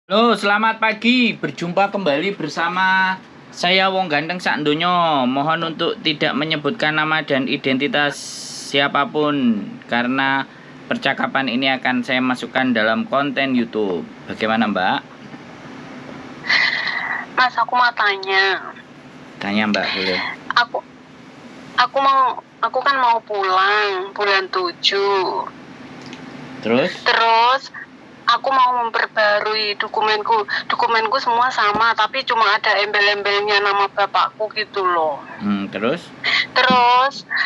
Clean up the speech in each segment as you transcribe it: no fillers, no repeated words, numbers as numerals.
Halo, selamat pagi. Berjumpa kembali bersama saya Wong Ganteng Sak Ndonyo. Mohon untuk tidak menyebutkan nama dan identitas siapapun karena percakapan ini akan saya masukkan dalam konten YouTube. Bagaimana, Mbak? Mas, aku mau tanya. Tanya, Mbak, boleh. Aku kan mau pulang bulan 7. Terus aku mau memperbarui dokumenku semua sama, tapi cuma ada embel-embelnya nama bapakku gitu loh. Terus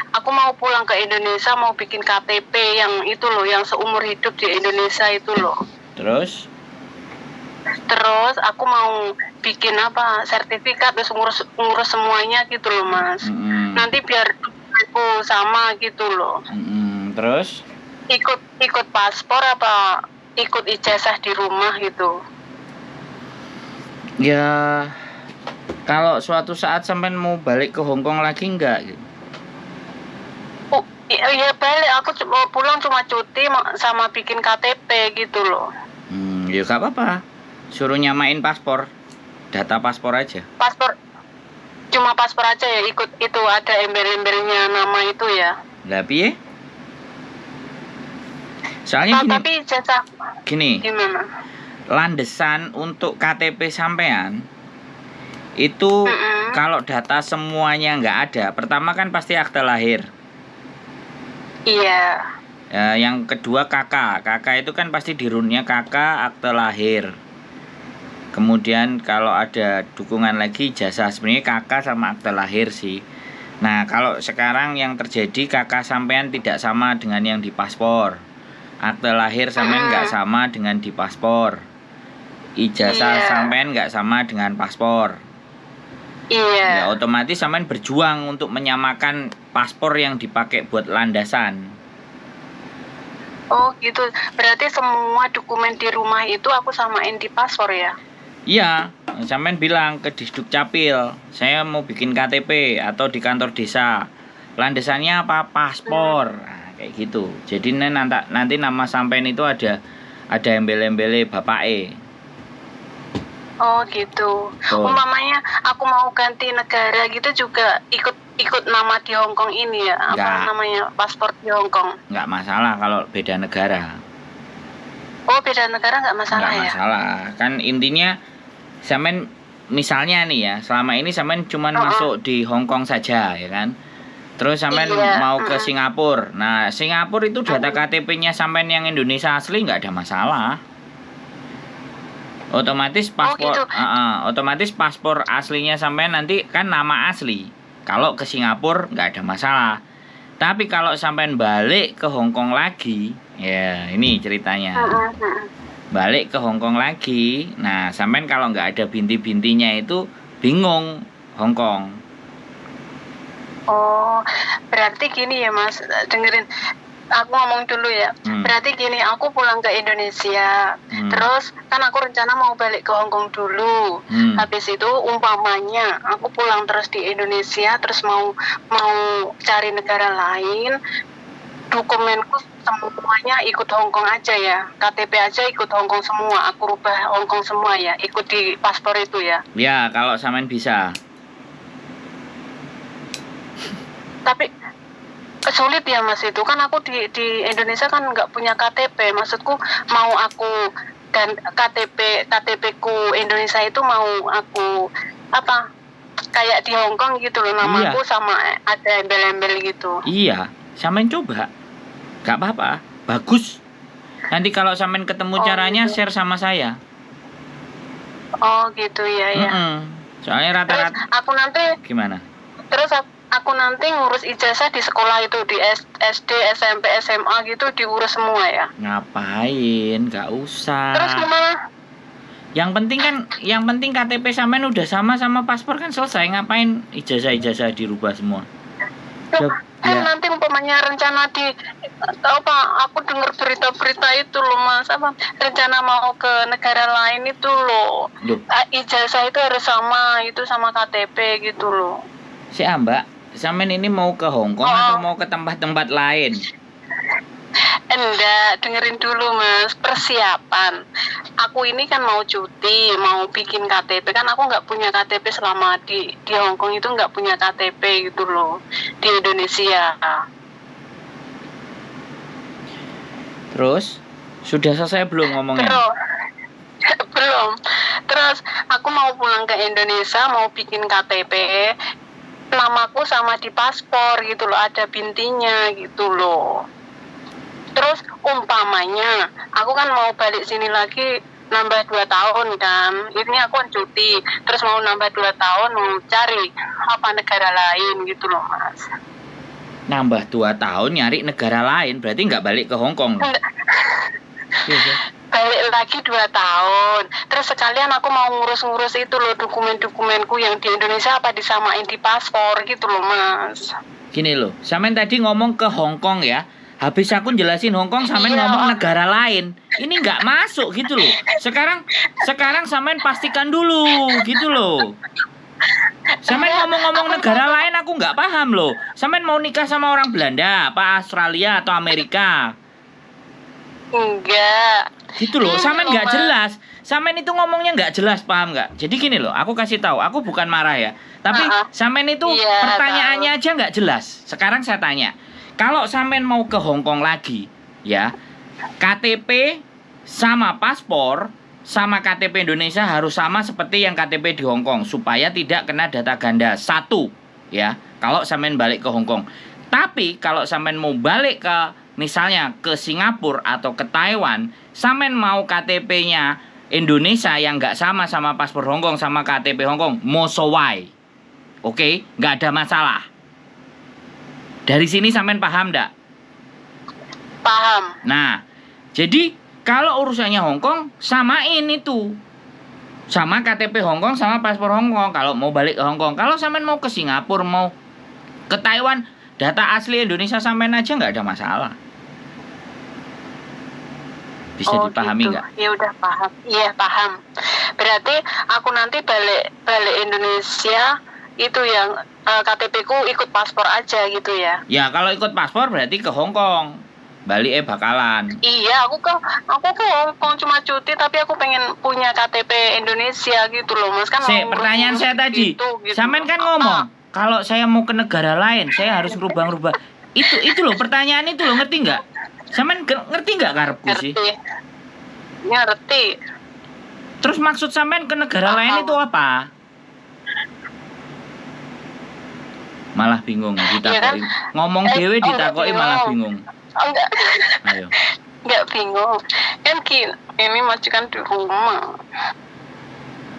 aku mau pulang ke Indonesia, mau bikin KTP yang itu loh, yang seumur hidup di Indonesia itu loh. Terus aku mau bikin sertifikat, terus ngurus semuanya gitu loh, Mas. Nanti biar aku sama gitu loh. Terus ikut paspor apa ikut ijazah di rumah gitu? Ya, kalau suatu saat sampai mau balik ke Hong Kong lagi enggak gitu? Oh iya balik, aku pulang cuma cuti sama bikin KTP gitu loh. Ya gak apa-apa, suruh nyamain paspor, data paspor aja. Cuma paspor aja ya, ikut itu ada embel-embelnya nama itu ya. Lah piye? Soalnya gini, gimana? Landesan untuk KTP sampean itu kalau data semuanya nggak ada, pertama kan pasti akte lahir. Iya. Yang kedua KK itu kan pasti di runnya KK, akte lahir. Kemudian kalau ada dukungan lagi ijazah, sebenarnya KK sama akte lahir sih. Nah, kalau sekarang yang terjadi KK sampean tidak sama dengan yang di paspor. Akte lahir sampean nggak sama dengan di paspor. Ijazah sampean nggak sama dengan paspor. Iya. Ya otomatis sampean berjuang untuk menyamakan paspor yang dipakai buat landasan. Oh gitu. Berarti semua dokumen di rumah itu aku samain di paspor ya? Iya, sampean bilang ke Disduk Capil, saya mau bikin KTP atau di kantor desa. Landasannya apa? Paspor. Nah, kayak gitu. Jadi nanti nama sampean itu ada embel-embele bapake. Oh gitu. Umpamanya aku mau ganti negara gitu juga ikut nama di Hong Kong ini ya? Apa namanya, paspor di Hong Kong? Nggak masalah kalau beda negara. Oh beda negara nggak masalah ya? Nggak masalah. Kan intinya sampean misalnya nih ya, selama ini sampean cuman masuk di Hong Kong saja ya kan? Terus sampean mau ke Singapura. Nah, Singapura itu data KTP-nya sampean yang Indonesia asli nggak ada masalah. Otomatis paspor aslinya sampean nanti kan nama asli. Kalau ke Singapura nggak ada masalah. Tapi kalau sampean balik ke Hong Kong lagi, ya ini ceritanya. Balik ke Hong Kong lagi, nah sampean kalau nggak ada binti-bintinya itu bingung Hong Kong. Oh, berarti gini ya Mas, dengerin. Aku ngomong dulu ya. Berarti gini, aku pulang ke Indonesia. Terus kan aku rencana mau balik ke Hong Kong dulu. Habis itu umpamanya aku pulang terus di Indonesia, terus mau cari negara lain, dokumenku semuanya ikut Hong Kong aja ya. KTP aja ikut Hong Kong semua. Aku rubah Hong Kong semua ya, ikut di paspor itu ya. Ya, kalau sampean bisa. Tapi sulit ya Mas, itu kan aku di Indonesia kan nggak punya KTP. Maksudku mau aku dan KTP ku Indonesia itu mau aku kayak di Hong Kong gitu loh, namaku sama ada embel-embel gitu. Iya, sampean coba, nggak apa-apa, bagus. Nanti kalau sampean ketemu caranya gitu. Share sama saya. Oh gitu ya. Soalnya rata-rata. Terus aku nanti gimana? Terus aku nanti ngurus ijazah di sekolah itu, di SD, SMP, SMA gitu diurus semua ya? Ngapain? Gak usah. Terus gimana? Yang penting KTP sampean udah sama paspor kan selesai. Ngapain ijazah dirubah semua? Nanti umpamanya rencana aku dengar berita-berita itu loh Mas, rencana mau ke negara lain itu loh. Ijazah itu harus sama KTP gitu loh. Mbak, sampean ini mau ke Hong Kong atau mau ke tempat-tempat lain? Enggak, dengerin dulu Mas, persiapan. Aku ini kan mau cuti, mau bikin KTP, kan aku nggak punya KTP selama di Hong Kong itu nggak punya KTP gitu loh, di Indonesia. Terus, sudah selesai belum ngomongnya? Belum. Terus, aku mau pulang ke Indonesia, mau bikin KTP, namaku sama di paspor gitu loh, ada bintinya gitu loh. Terus umpamanya aku kan mau balik sini lagi nambah 2 tahun kan, ini aku kan cuti, terus mau nambah 2 tahun mau cari apa negara lain gitu loh Mas. Nambah 2 tahun nyari negara lain, berarti nggak balik ke Hong Kong? Balik lagi 2 tahun, terus sekalian aku mau ngurus-ngurus itu loh, dokumen-dokumenku yang di Indonesia apa disamain di paspor gitu loh Mas. Gini loh, sampean tadi ngomong ke Hong Kong ya, habis aku jelasin Hong Kong, sampean ngomong negara lain. Ini nggak masuk gitu loh. Sekarang sampean pastikan dulu gitu loh. Sampean ngomong-ngomong negara lain aku nggak paham loh. Sampean mau nikah sama orang Belanda, apa Australia atau Amerika? Enggak. Gitu loh, sampean nggak jelas. Sampean itu ngomongnya nggak jelas, paham nggak? Jadi gini loh, aku kasih tahu, aku bukan marah ya. Tapi sampean itu pertanyaannya aja nggak jelas. Sekarang saya tanya, kalau sampean mau ke Hong Kong lagi, ya, KTP sama paspor sama KTP Indonesia harus sama seperti yang KTP di Hong Kong supaya tidak kena data ganda. Satu, ya, kalau sampean balik ke Hong Kong. Tapi kalau sampean mau balik ke misalnya ke Singapura atau ke Taiwan, sampean mau KTP-nya Indonesia yang nggak sama paspor Hong Kong sama KTP Hong Kong, mosowai. Oke, nggak ada masalah. Dari sini sampean paham nggak? Paham. Nah, jadi kalau urusannya Hong Kong, samain itu. Sama KTP Hong Kong sama paspor Hong Kong kalau mau balik ke Hong Kong. Kalau sampean mau ke Singapura, mau ke Taiwan, data asli Indonesia sampean aja nggak ada masalah. Bisa dipahami nggak? Gitu. Ya udah paham. Iya paham. Berarti aku nanti balik Indonesia itu yang KTP ku ikut paspor aja gitu ya? Ya kalau ikut paspor berarti ke Hong Kong. Balik bakalan. Iya, aku ke Hong Kong cuma cuti, tapi aku pengen punya KTP Indonesia gitu loh Mas kan. Pertanyaan saya tadi, gitu. Sampean kan ngomong kalau saya mau ke negara lain, saya harus rubah-rubah. Itu loh pertanyaan itu loh, ngerti nggak? Sampean ngerti nggak karepku sih? Ngerti. Terus maksud sampean ke negara lain itu apa? Malah bingung ditakoki. Ngomong dewe ditakoki malah bingung. Enggak. Ayo. Enggak bingung. Kan ini majikan di rumah.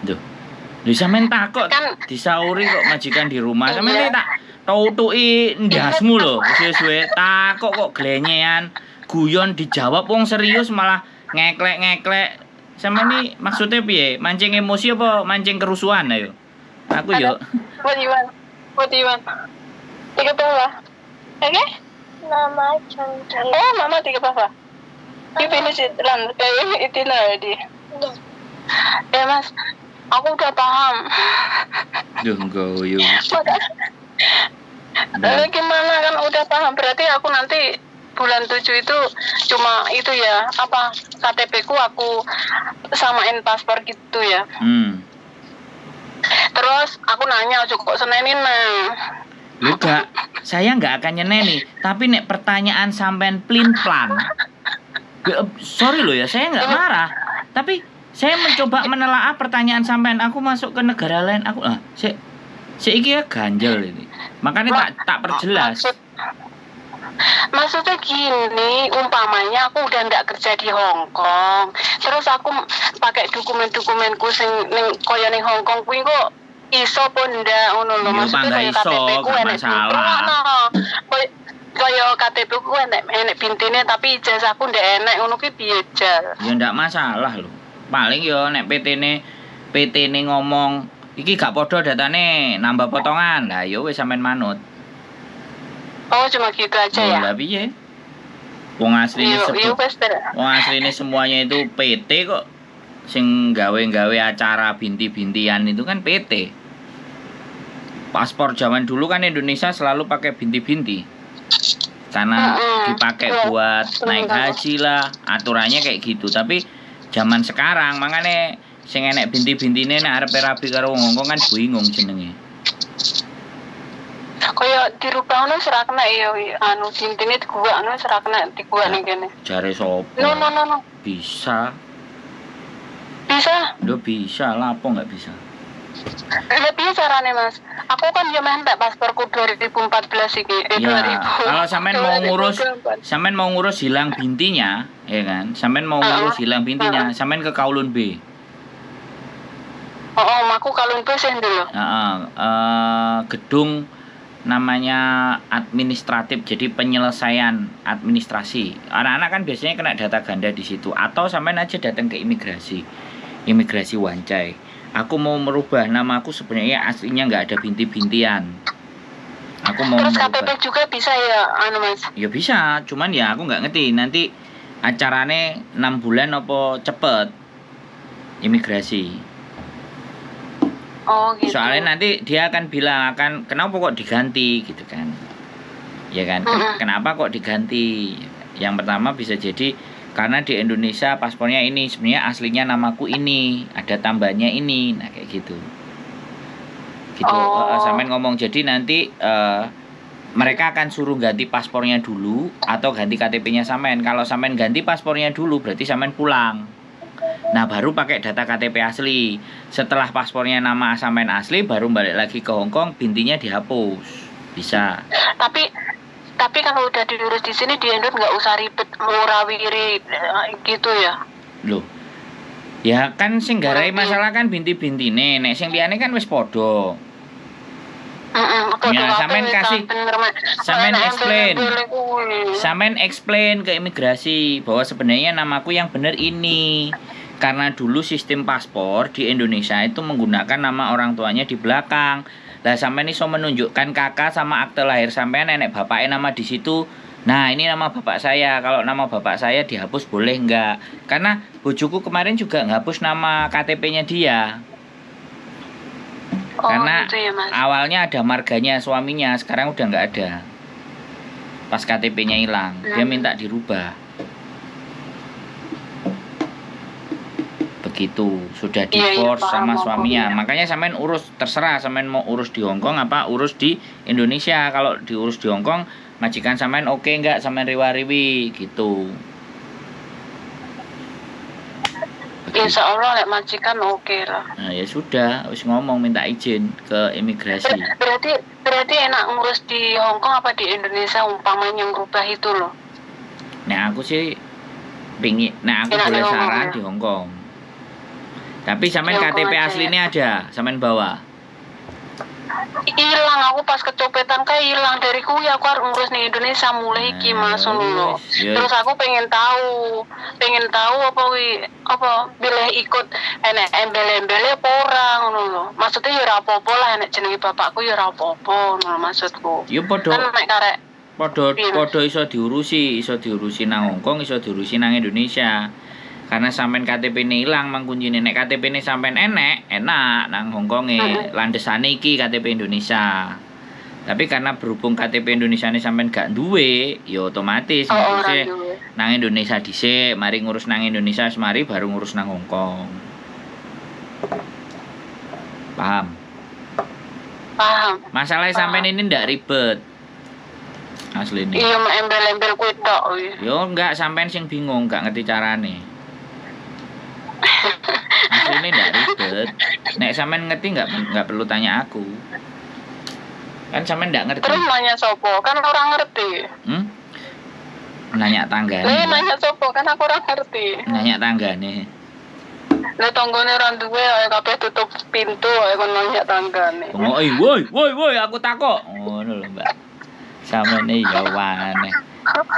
Duh. Lu sampean takok kan disauri kok majikan di rumah. Sampean tak tautuki ndasmu lho, suwe-suwe takok kok glenyean, guyon dijawab wong serius malah ngeklek-ngeklek. Sampean ini maksudnya piye? Mancing emosi apa mancing kerusuhan ayo? Aku yo. What do you want? Tiga bawah. Okay? Mama cantik. Oh, Mama tiga bawah. You finish it already. Ya Mas, aku udah paham. Duh, goyo. Lalu gimana kan udah paham? Berarti aku nanti bulan 7 itu cuma itu ya, apa KTP ku aku samain paspor gitu ya. Terus aku nanya kok senenin Lu gak, saya nggak akan nyeneni. Tapi nek pertanyaan sampean plin-plan, sorry loh ya, saya nggak marah. Tapi saya mencoba menelaah pertanyaan sampean. Aku masuk ke negara lain, aku iki ya ganjel ini. Makanya tak perjelas. Maksudnya gini, umpamanya aku udah nggak kerja di Hong Kong, terus aku pakai dokumenku sing koyo ning Hong Kong kuwi kok iso pun ndak ngono lho. Maksudnya kayak KTP ku enek masalah. Koyo KTP ku enek bintine tapi ijazahku ndak enek ngono ki piye jal? Ya ndak masalah lho. Paling yo nek PT-ne ngomong iki gak padha datane nambah potongan. Lah yo wis sampean manut. Oh cuma gitu aja ya? Lah piye? Wong asline semuanya itu PT kok. Sing gawe-gawe acara binti-bintian itu kan PT. Paspor zaman dulu kan Indonesia selalu pakai binti-binti. karena dipakai buat naik haji lah, aturannya kayak gitu. Tapi zaman sekarang makanya sing enek binti-bintine nek arep rabi karo wong Hongkong kan bingung jenenge. Kaya dirubah ngono ora kena ya anu bintine diguwak ngono ora kena diguwak ning kene. Jare sapa? No. Bisa. Bisa? Lho bisa lah, apa enggak bisa? Lebih carane Mas. Aku kan yo mentek pasporku 2014 iki. Ya, kalau sampean mau ngurus hilang bintinya, ya kan? Sampean mau ngurus hilang bintinya, sampean ke Kowloon B. Aku Kowloon B sih dulu. Gedung namanya administratif, jadi penyelesaian administrasi. Anak-anak kan biasanya kena data ganda di situ, atau sampean aja datang ke imigrasi Wancai. Aku mau merubah nama aku, sebenarnya aslinya nggak ada binti-bintian. Aku mau terus merubah. KTP juga bisa ya anu Mas? Ya bisa, cuman ya aku nggak ngerti nanti acarane 6 bulan apa cepet imigrasi. Oh gitu. Soalnya nanti dia akan bilang kenapa kok diganti gitu kan. Ya kan? Kenapa kok diganti? Yang pertama bisa jadi karena di Indonesia paspornya ini, sebenarnya aslinya namaku ini, ada tambahnya ini. Nah, kayak gitu. Gitu. Sampai ngomong jadi nanti mereka akan suruh ganti paspornya dulu atau ganti KTP-nya sampean. Kalau sampean ganti paspornya dulu berarti sampean pulang. Nah, baru pakai data KTP asli. Setelah paspornya nama sampean asli, baru balik lagi ke Hongkong, bintinya dihapus. Bisa. Tapi kalau udah diurus di sini di Indo nggak usah ribet murawiri gitu ya. Loh. Ya kan sing garai masalah kan binti-bintine, nek sing liyane kan wis padha. Ya, sampean explain ke imigrasi bahwa sebenarnya namaku yang benar ini. Karena dulu sistem paspor di Indonesia itu menggunakan nama orang tuanya di belakang. Lah sampean iso menunjukkan kakak sama akte lahir sampean, nenek bapaknya nama di situ. Nah, ini nama bapak saya. Kalau nama bapak saya dihapus boleh enggak? Karena bojoku kemarin juga ngapus nama KTP-nya dia. Karena gitu ya, Mas. Awalnya ada marganya suaminya, sekarang udah nggak ada. Pas KTP-nya hilang, dia minta dirubah. Begitu, sudah divorce sama suaminya. Makanya sampean urus, terserah sampean mau urus di Hongkong apa urus di Indonesia. Kalau diurus di Hongkong, majikan sampean oke nggak sampean riwa-riwi gitu. Insya Allah lek majikan oke lah. Nah ya sudah, harus ngomong minta izin ke imigrasi. Berarti enak ngurus di Hongkong apa di Indonesia umpamanya merubah itu loh? Nah aku sih pingin, aku boleh saran di Hongkong. Tapi sampean KTP aslinya ada, sampean bawa. Hilang, aku pas kecopetan kayak hilang dari kuwi, aku harus ngurus nih Indonesia mulai iki Mas ngono. Terus aku pengen tahu apa boleh ikut enek embel-embele apa ora ngono lho. Maksudnya ya ora apa-apa lah enek jenenge bapakku ya ora apa-apa ngono maksudku. Ya padha iso diurusi nang Hongkong, iso diurusi nang Indonesia. Karena sampean KTP-ne ilang mang kuncine, nek KTP-ne sampean enak nang Hongkonge, landesane iki KTP Indonesia. Tapi karena berhubung KTP Indonesiane sampean gak duwe, ya otomatis ngurusnya nang Indonesia dhisik, mari ngurus nang Indonesia semari baru ngurus nang Hongkong. Paham? Masalahnya sampean ini ndak ribet. Asline. Iya, embel-embel kuwi tok. Yo enggak, sampean sing bingung, gak ngerti carane. Aslinya nggak ribet. Nek sampean ngerti nggak perlu tanya aku. Kan sampean nggak ngerti. Terus nanya sopo? Kan orang ngerti. Nanya tanggane. Nanya sopo? Kan aku orang ngerti. Nanya tanggane. Lah tanggane orang duwe ae kabeh tutup pintu ae kon nanya tanggane. Woi, aku takok. Ngono lho, Mbak. Samene ya wane.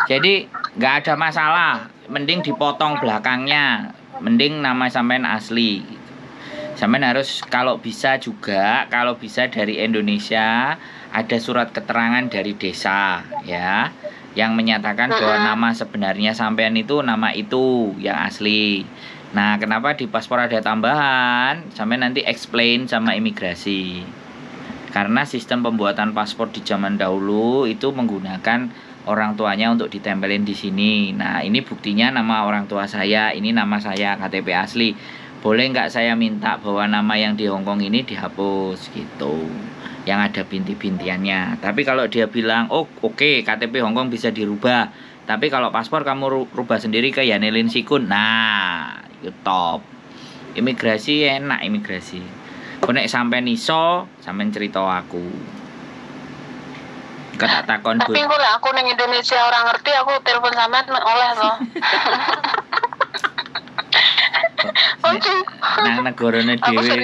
Jadi nggak ada masalah. Mending dipotong belakangnya. Mending nama sampean asli. Sampean harus kalau bisa dari Indonesia ada surat keterangan dari desa ya yang menyatakan bahwa nama sebenarnya sampean itu nama itu yang asli. Nah, kenapa di paspor ada tambahan? Sampean nanti explain sama imigrasi. Karena sistem pembuatan paspor di zaman dahulu itu menggunakan orang tuanya untuk ditempelin di sini. Nah, ini buktinya nama orang tua saya, ini nama saya KTP asli. Boleh nggak saya minta bahwa nama yang di Hongkong ini dihapus gitu, yang ada binti-bintiannya. Tapi kalau dia bilang, oh oke, KTP Hongkong bisa dirubah, tapi kalau paspor kamu rubah sendiri ke Yanelin Sikun, nah itu top. Imigrasi enak, imigrasi. Konek sampai iso, sampai cerita aku. Tak takon. Tapi aku neng Indonesia orang ngerti, aku telepon sampean oleh loh. Nang negarane dhewe.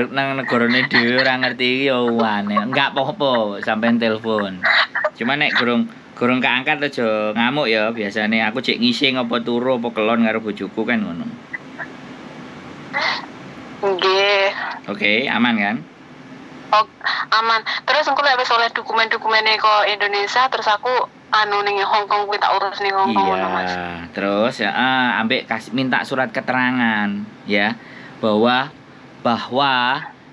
Nang negarane dhewe ora ngerti iki ya aneh. Enggak apa-apa sampean telepon. Cuma nek gurung keangkat aja ngamuk ya, biasane aku cek ngising apa turu apa kelon karo bojoku kan ngono. Nggih. Oke, aman kan? Oh, aman. Terus engko lek wis oleh dokumen-dokumene ke Indonesia, terus aku ning Hongkong kuwi tak urus ning Hongkong ngono, Mas. Iya, terus ya ambek minta surat keterangan ya bahwa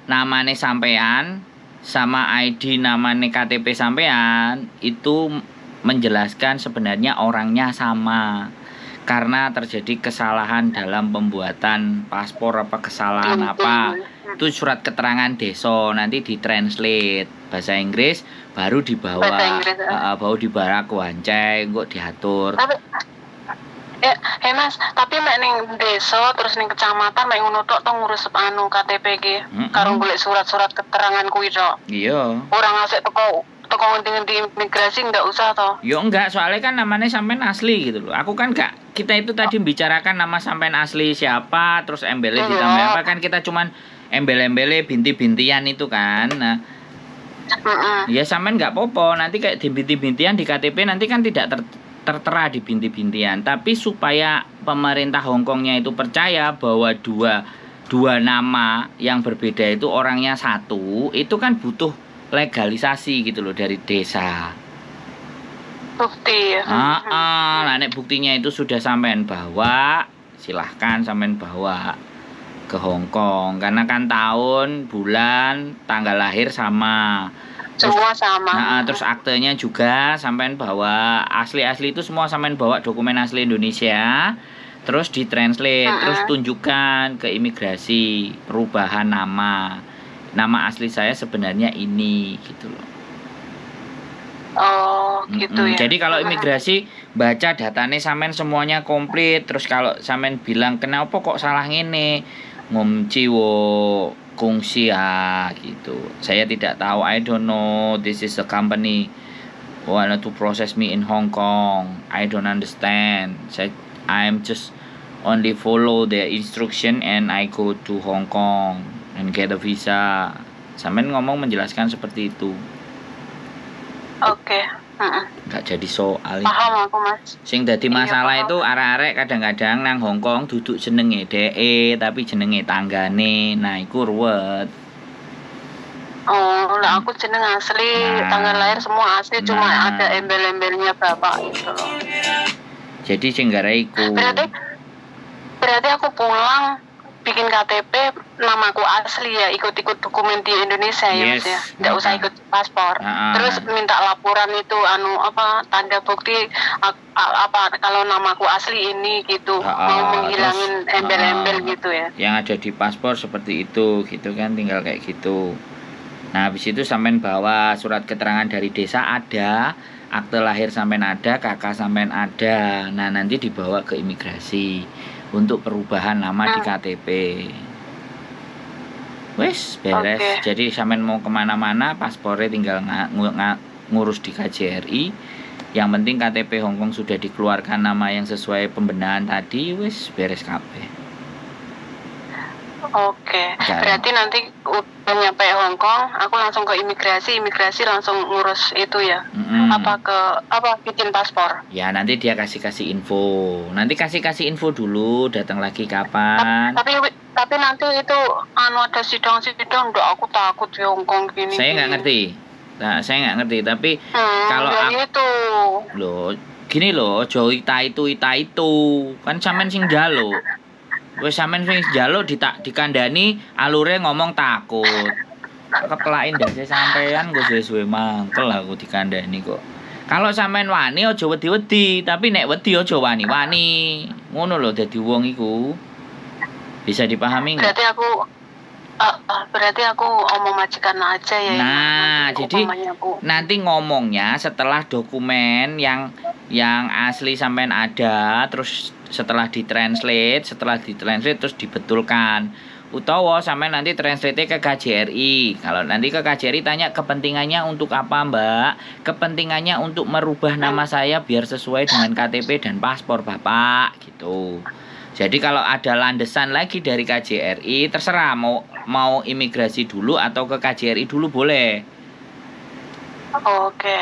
namane sampean sama ID namane KTP sampean itu menjelaskan sebenarnya orangnya sama. Karena terjadi kesalahan dalam pembuatan paspor apa kesalahan apa, itu surat keterangan desa nanti ditranslate bahasa Inggris baru dibawa baru dibawa ke wancai kok diatur. Tapi Mas, tapi mek ning desa terus ning kecamatan mek ngono tok ngurus KTP iki. Karo golek surat-surat keterangan kuwi tok. Iya. Ora ngasih teko di imigrasi enggak usah toh. Yo enggak, soalnya kan namanya sampean asli gitu loh. Aku kan enggak, kita itu tadi bicarakan nama sampean asli siapa, terus embelnya ditambah apa, kan kita cuman embel-embelnya binti-bintian itu kan. Nah, ya sampean enggak apa-apa, nanti kayak di binti-bintian di KTP nanti kan tidak tertera di binti-bintian. Tapi supaya pemerintah Hongkongnya itu percaya bahwa dua nama yang berbeda itu orangnya satu, itu kan butuh legalisasi gitu loh dari desa. Bukti ya. Nah, nek buktinya itu sudah sampean bawa, silahkan sampean bawa ke Hongkong. Karena kan tahun, bulan, tanggal lahir sama. Semua sama. Nah, terus aktenya juga sampean bawa, asli-asli itu semua sampean bawa dokumen asli Indonesia. Terus ditranslate, terus tunjukkan ke imigrasi perubahan nama. Nama asli saya sebenarnya ini gitu loh. Oh, gitu ya. Jadi kalau imigrasi baca datanya sampean semuanya komplit, terus kalau sampean bilang kenapa kok salah ngene, ngomciwo kungsi ya gitu. Saya tidak tahu, I don't know, this is a company want to process me in Hong Kong. I don't understand. I'm just only follow their instruction and I go to Hong Kong and get a visa. Sampean ngomong menjelaskan seperti itu. Oke. Nggak jadi soal. Paham aku, Mas. Sing dadi masalah itu arek-arek kadang-kadang nang Hong Kong duduk jenenge DE tapi jenenge tanggane. Nah, iku ruwet. Oh, lah aku jeneng asli, tanggal lahir semua asli, cuma ada embel-embelnya bapak gitu loh. Jadi sing gara iku. Berarti aku pulang bikin KTP namaku asli ya, ikut-ikut dokumen di Indonesia ya, Mas ya. Enggak usah ikut paspor. Terus minta laporan itu tanda bukti kalau namaku asli ini gitu. Mau menghilangin embel-embel gitu ya. Yang ada di paspor seperti itu gitu kan, tinggal kayak gitu. Nah, habis itu sampean bawa surat keterangan dari desa ada, akte lahir sampean ada, kakak sampean ada. Nah, nanti dibawa ke imigrasi untuk perubahan nama di KTP. Wes beres. Jadi sampean mau kemana-mana paspornya tinggal ngurus di KJRI. Yang penting KTP Hongkong sudah dikeluarkan nama yang sesuai pembenahan tadi. Wes beres kabeh. Oke. Berarti nanti udah nyampe Hongkong, aku langsung ke imigrasi langsung ngurus itu ya. Bikin paspor. Ya, nanti dia kasih info. Nanti kasih info dulu, datang lagi kapan. Tapi nanti itu ada sidang-sidang, aku takut di Hongkong gini. Saya nggak ngerti. Nah, saya nggak ngerti, tapi kalau itu loh, gini loh, ita itu kan sampean sing jalo. Wes sampean sing jalo dikandani alure ngomong takut. Kepelain dasi sampean gue suwe-suwe mangkel aku dikandani kok. Kalau sampean wani aja wedi-wedi, tapi nek wedi aja wani-wani. Ngono lho dadi wong iku. Bisa dipahami enggak? Berarti aku omong majikan aja ya. Nah, jadi nanti ngomongnya setelah dokumen yang asli sampean ada, terus setelah ditranslate terus dibetulkan. Utawa sampean nanti translate ke KJRI. Kalau nanti ke KJRI tanya kepentingannya untuk apa, Mbak? Kepentingannya untuk merubah nama saya biar sesuai dengan KTP dan paspor Bapak gitu. Jadi kalau ada landesan lagi dari KJRI, terserah mau imigrasi dulu atau ke KJRI dulu boleh. Oke.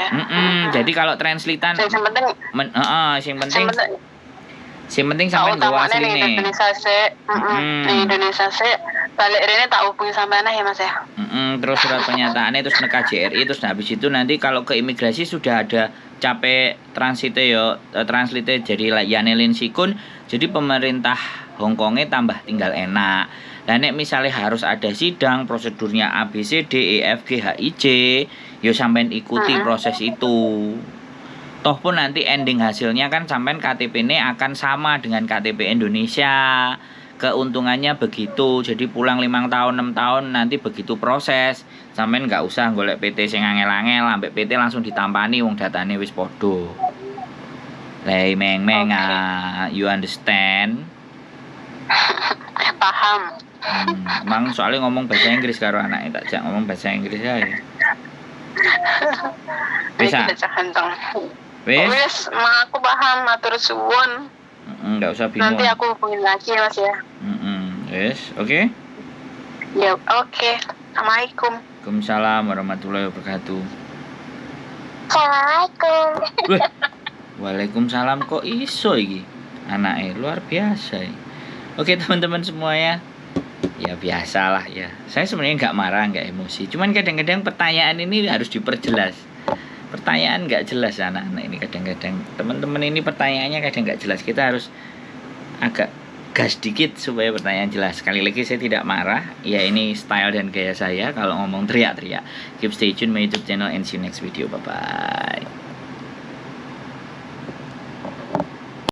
Jadi kalau translatean sing penting sampean nggawa asline. Indonesia sih balik rene tak hubungi sampean ya Mas ya. Terus surat pernyataannya terus ke KJRI terus habis itu nanti kalau ke imigrasi sudah ada capek translate jadi Yanelin Sikun, jadi pemerintah Hong Kongnya tambah tinggal enak. Lah nek misalnya harus ada sidang prosedurnya A B C D E F G H I J, yo sampean ikuti proses itu. Toh pun nanti ending hasilnya kan sampean KTP-nya akan sama dengan KTP Indonesia. Keuntungannya begitu. Jadi pulang 5 tahun 6 tahun nanti begitu proses. Sampean nggak usah golek PT sing angel-angel, ambek PT langsung ditampani wong datane wis padha. Lei meng-meng you understand? Paham. Mang soalnya ngomong bahasa Inggris karo anaknya tak jak ngomong bahasa Inggris ae. Bisa. Wis, aku paham, matur suwun. Enggak usah bingung. Nanti aku hubungin lagi ya Mas ya. Yes, oke. Ya, oke. Assalamualaikum. Waalaikumsalam warahmatullahi wabarakatuh. Assalamualaikum. Waalaikumsalam kok iso iki. Anake luar biasa. Oke teman-teman semua ya. Ya biasalah ya. Saya sebenarnya nggak marah, nggak emosi. Cuman kadang-kadang pertanyaan ini harus diperjelas. Pertanyaan nggak jelas anak-anak ini kadang-kadang. Teman-teman ini pertanyaannya kadang nggak jelas. Kita harus agak gas dikit supaya pertanyaan jelas. Sekali lagi saya tidak marah. Ya ini style dan gaya saya kalau ngomong teriak-teriak. Keep stay tune my YouTube channel and see you next video. Bye bye.